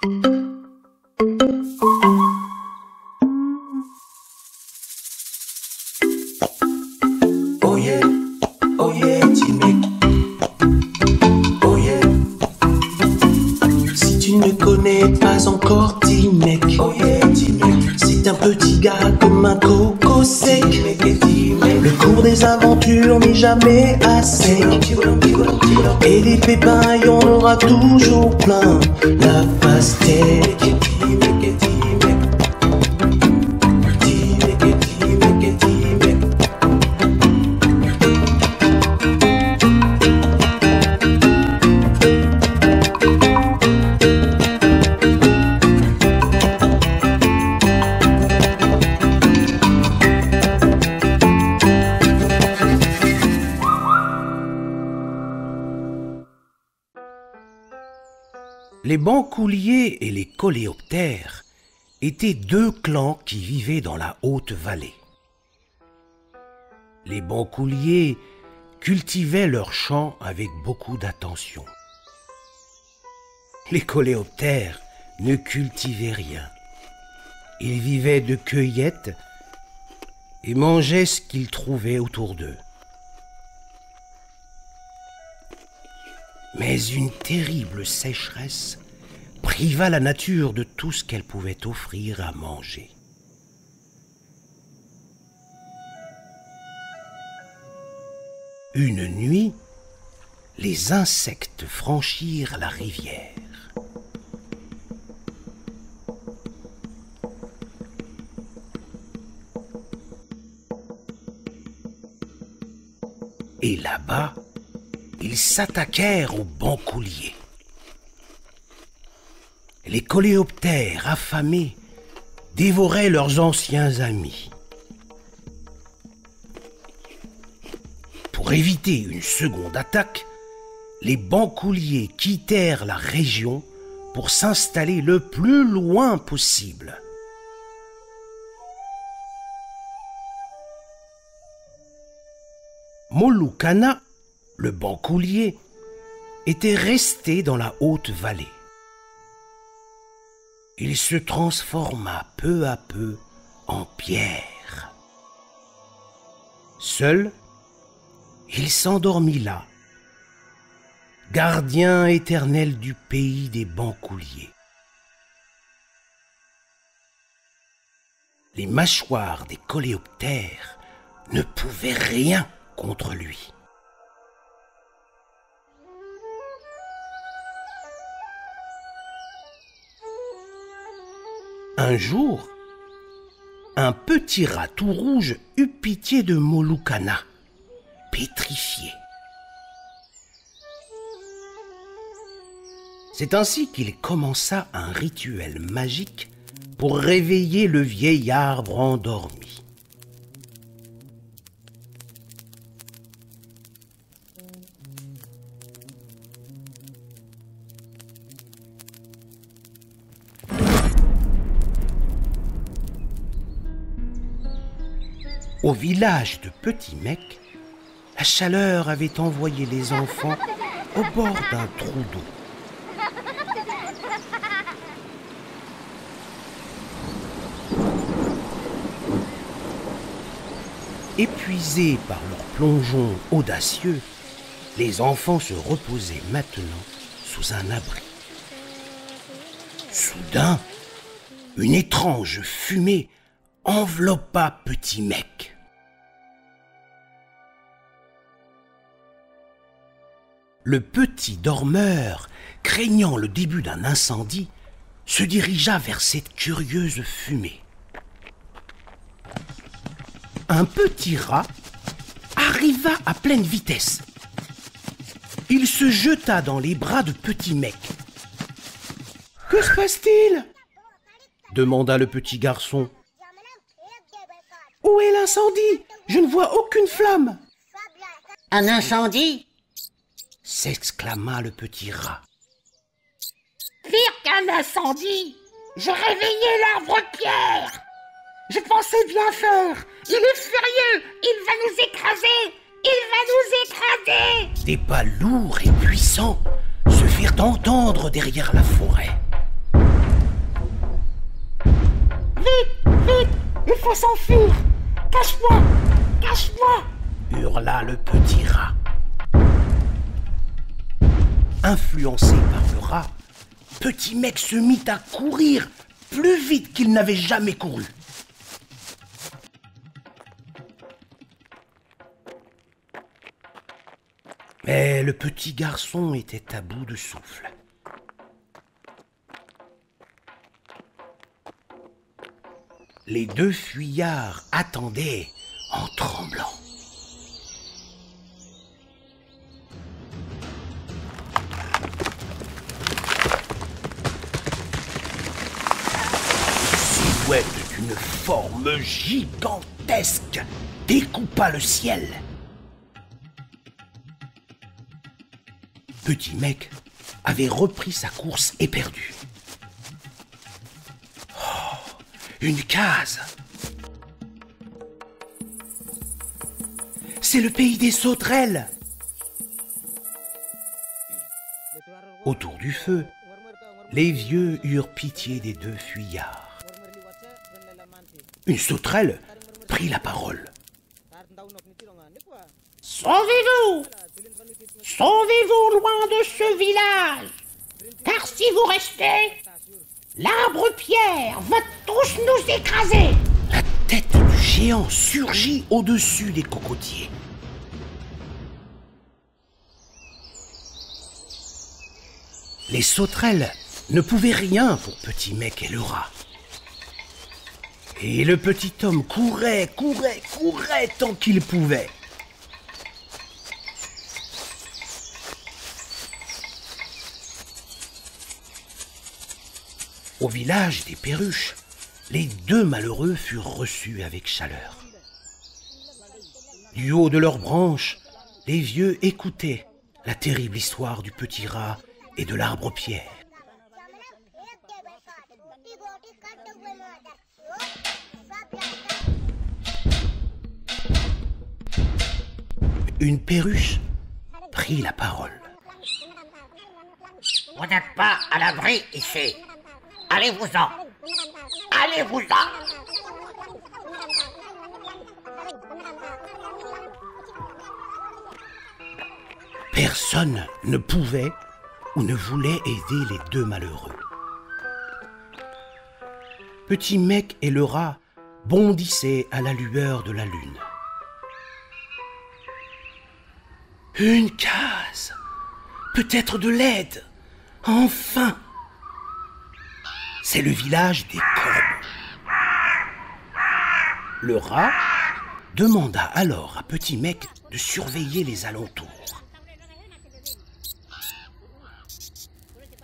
Oh yeah, petit mec. Oh yeah. Si tu ne connais pas encore, petit mec. Oh yeah, petit mec. C'est un petit gars comme un coco sec. Le cours des aventures n'est jamais assez. Et des pépins, y en aura toujours plein. La pastèque. Les Bancouliers et les Coléoptères étaient deux clans qui vivaient dans la haute vallée. Les Bancouliers cultivaient leurs champs avec beaucoup d'attention. Les Coléoptères ne cultivaient rien. Ils vivaient de cueillettes et mangeaient ce qu'ils trouvaient autour d'eux. Mais une terrible sécheresse priva la nature de tout ce qu'elle pouvait offrir à manger. Une nuit, les insectes franchirent la rivière. Et là-bas, ils s'attaquèrent aux Bancouliers. Les Coléoptères, affamés, dévoraient leurs anciens amis. Pour éviter une seconde attaque, les Bancouliers quittèrent la région pour s'installer le plus loin possible. Molucana, le Bancoulier, était resté dans la haute vallée. Il se transforma peu à peu en pierre. Seul, il s'endormit là, gardien éternel du pays des Bancouliers. Les mâchoires des Coléoptères ne pouvaient rien contre lui. Un jour, un petit rat tout rouge eut pitié de Molucana, pétrifié. C'est ainsi qu'il commença un rituel magique pour réveiller le vieil arbre endormi. Au village de Petit Mec, la chaleur avait envoyé les enfants au bord d'un trou d'eau. Épuisés par leur plongeon audacieux, les enfants se reposaient maintenant sous un abri. Soudain, une étrange fumée enveloppa Petit Mec. Le petit dormeur, craignant le début d'un incendie, se dirigea vers cette curieuse fumée. Un petit rat arriva à pleine vitesse. Il se jeta dans les bras de Petit Mec. « Que se passe-t-il » demanda le petit garçon. « Où est l'incendie? Je ne vois aucune flamme. »« Un incendie ?» s'exclama le petit rat. « Pire qu'un incendie, j'ai réveillé l'arbre de pierre. Je pensais bien faire. Il est furieux, il va nous écraser, il va nous écraser. » Des pas lourds et puissants se firent entendre derrière la forêt. Vite, il faut s'enfuir. Cache-moi, cache-moi. Hurla le petit rat. Influencé par le rat, Petit Mec se mit à courir plus vite qu'il n'avait jamais couru. Mais le petit garçon était à bout de souffle. Les deux fuyards attendaient en tremblant. Une silhouette d'une forme gigantesque découpa le ciel. Petit Mec avait repris sa course éperdue. Oh, une case! C'est le pays des sauterelles! Autour du feu, les vieux eurent pitié des deux fuyards. Une sauterelle prit la parole. Sauvez-vous! Sauvez-vous loin de ce village! Car si vous restez, l'arbre-pierre va tous nous écraser! La tête du géant surgit au-dessus des cocotiers. Les sauterelles ne pouvaient rien pour Petit Mec et le rat. Et le petit homme courait tant qu'il pouvait. Au village des Perruches, les deux malheureux furent reçus avec chaleur. Du haut de leurs branches, les vieux écoutaient la terrible histoire du petit rat et de l'arbre-pierre. Une perruche prit la parole. Vous n'êtes pas à l'abri ici. Allez-vous-en. Allez-vous-en. Personne ne pouvait ou ne voulait aider les deux malheureux. Petit Mec et le rat bondissaient à la lueur de la lune. Une case, peut-être de l'aide, enfin! C'est le village des corbeaux. Le rat demanda alors à Petit Mec de surveiller les alentours.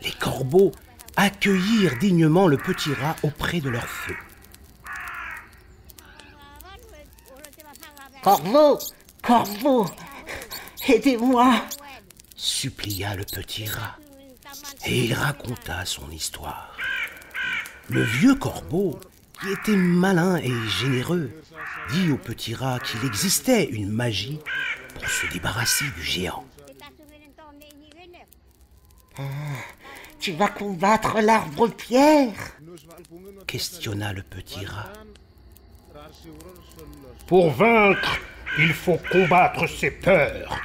Les corbeaux accueillirent dignement le petit rat auprès de leur feu. Corbeau, Corbeau, aidez-moi. Supplia le petit rat, et il raconta son histoire. Le vieux corbeau, qui était malin et généreux, dit au petit rat qu'il existait une magie pour se débarrasser du géant. Tu vas combattre l'arbre-pierre? Questionna le petit rat. Pour vaincre, il faut combattre ses peurs,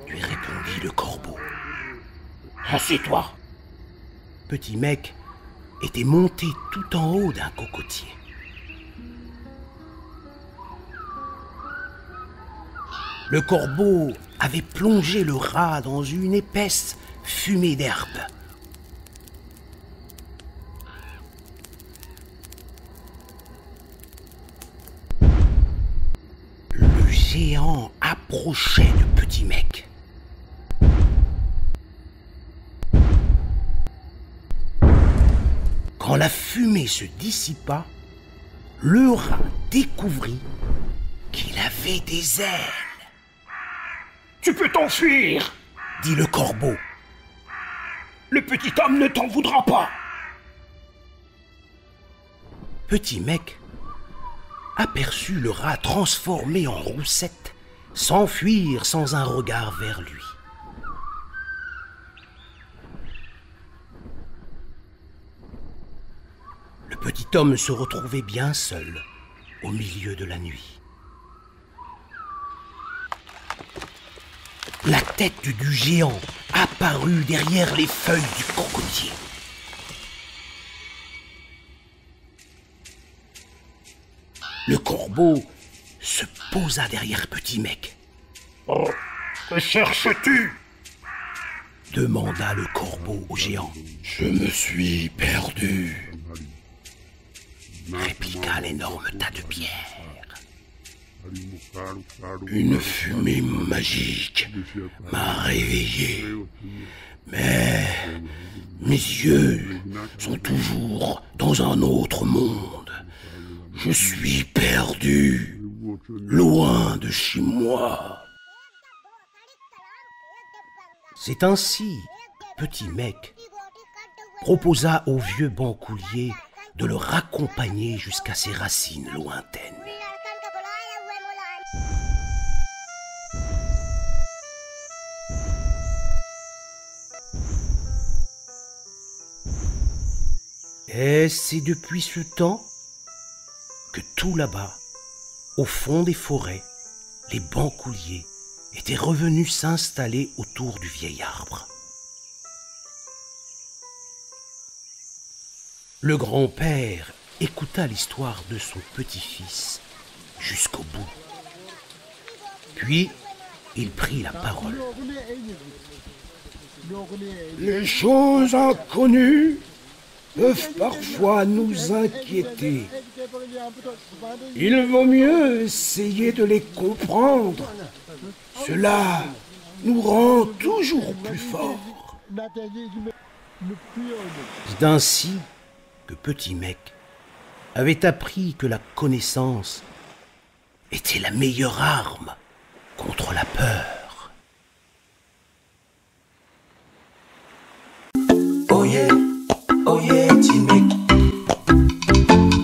lui répondit le corbeau. Assieds-toi. Petit Mec était monté tout en haut d'un cocotier. Le corbeau avait plongé le rat dans une épaisse fumée d'herbe. Le géant approchait de Petit Mec. Quand la fumée se dissipa, le rat découvrit qu'il avait des ailes. « Tu peux t'enfuir !» dit le corbeau. « Le petit homme ne t'en voudra pas !» Petit Mec aperçut le rat transformé en roussette s'enfuir sans un regard vers lui. Le petit homme se retrouvait bien seul au milieu de la nuit. La tête du géant apparut derrière les feuilles du cocotier. Le corbeau se posa derrière Petit Mec. « Oh, que cherches-tu » demanda le corbeau au géant. « Je me suis perdu » répliqua l'énorme tas de pierres. Une fumée magique m'a réveillé, mais mes yeux sont toujours dans un autre monde. Je suis perdu, loin de chez moi. C'est ainsi que Petit Mec proposa au vieux bancoulier de le raccompagner jusqu'à ses racines lointaines. Et c'est depuis ce temps que tout là-bas, au fond des forêts, les bancouliers étaient revenus s'installer autour du vieil arbre. Le grand-père écouta l'histoire de son petit-fils jusqu'au bout. Puis, il prit la parole. Les choses inconnues peuvent parfois nous inquiéter. Il vaut mieux essayer de les comprendre. Cela nous rend toujours plus forts. C'est ainsi que Petit Mec avait appris que la connaissance était la meilleure arme contre la peur. Oh yeah, Petit Mec.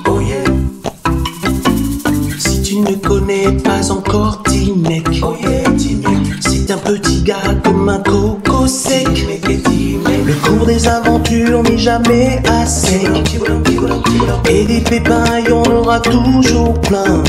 Oh yeah. Si tu ne connais pas encore Petit Mec, oh yeah, Petit Mec. C'est un petit gars comme un coco sec. Le cours des aventures n'est jamais assez. Et des pépins, il y en aura toujours plein.